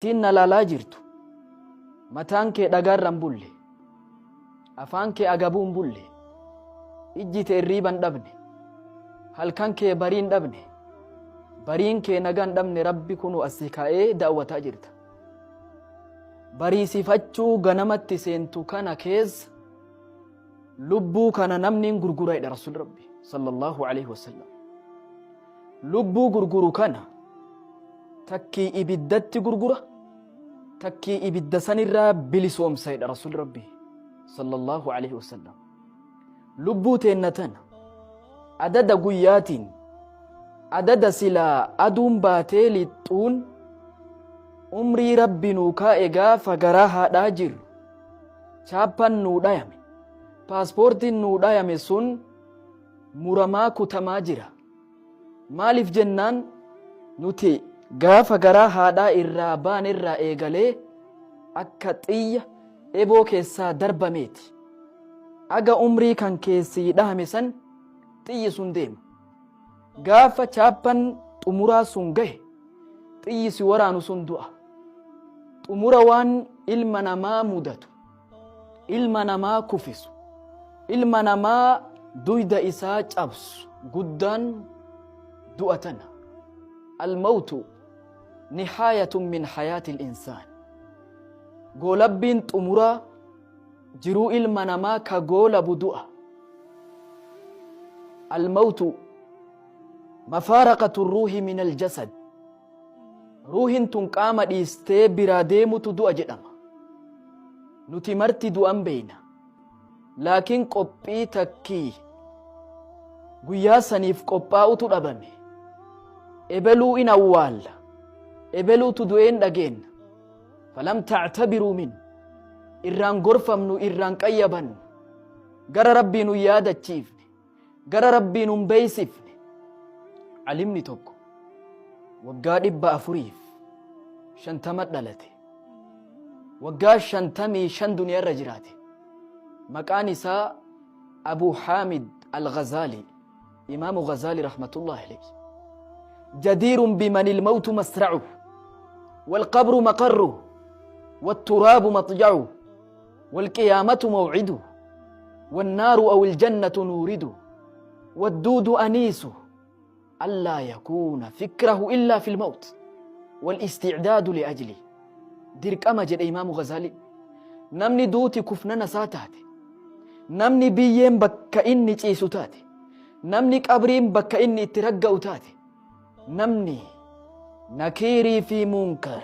Tinna laalaa jirtu mataan kee dhagaarra hin bulle, afaan kee agabuu hin bulle, ijji tee irriiba hin dhabne, halkan kee barii hin dhabne, bariin kee nagaa hin dhabne rabbi kunu asii kaa'ee daawwataa jirta. Bariisifachuu ganamatti seentu kana keessa lubbuu kana namni hin gurguraidha Rasuul Rabbi sallallahu alaihi wasallam. Lubbuu gurguru kana takkii ibiddatti gurgura, takkii ibidda sanirraa bilisoomsaidha Rasuul Rabbi sallallahu alaihi wasallam. Lubbuu teenna tana adada guyyaatiin, adada silaa aduun baatee lixuun umrii Rabbi nuu kaa'e gaafa garaa haadhaa jirru chaappaan nuu dhayame, paaspoortiin nuu dhayame sun muramaa kutamaa jira. Maaliif jennaan nuti gaafa garaa haadhaa irraa baan irraa eegalee akka xiyya eboo keessaa darbameeti. Aga umrii kan keessii dhahame san xiyyi sun deema. Gaafa chaappaan xumuraa sun gahe xiyyi si waraanu sun du'a. Xumura waan ilma namaa mudatu, ilma namaa kufisu, ilma namaa duyda isaa cabsu guddaan du'a tana. Almawtu nihaayatun min hayaati insaan. Goolabbiin xumuraa jiruu ilma namaa ka goolabu du'a. Almawtu mafaaraqatu ruuhi min aljasad. Ruuhin tun qaama dhiistee biraa deemutu du'a jedhama. Nuti marti du'an beeyna, laakiin qophii takkii guyyaa saniif qophaa'utu dhabame. Ebeluu in awwaalla, ebeluutu du'een dhageenna. Falam tactabiruu min, irraan gorfamnu, irraan qayyabannu, gara Rabbii nun yaadachiifne, gara Rabbii nun beeysifne. Alimni tokko waggaa 450 dhalate, waggaa 55 duniyaarra jiraate. Maqaan isaa Abu Hamid al-Ghazali, Imaamu Ghazali rahmatullahi alayhi. جدير بمن الموت مسرعه والقبر مقره والتراب مطجعه والقيامة موعده والنار أو الجنة نورده والدود أنيسه ألا يكون فكره إلا في الموت والاستعداد لأجله. ديرك أمجد إمام غزالي نمني دوتي كفننا ساتاتي، نمني بيين بكا إني تيسو تاتي، نمني قبرين بكا إني ترقعو تاتي، نمني نكيري في منكر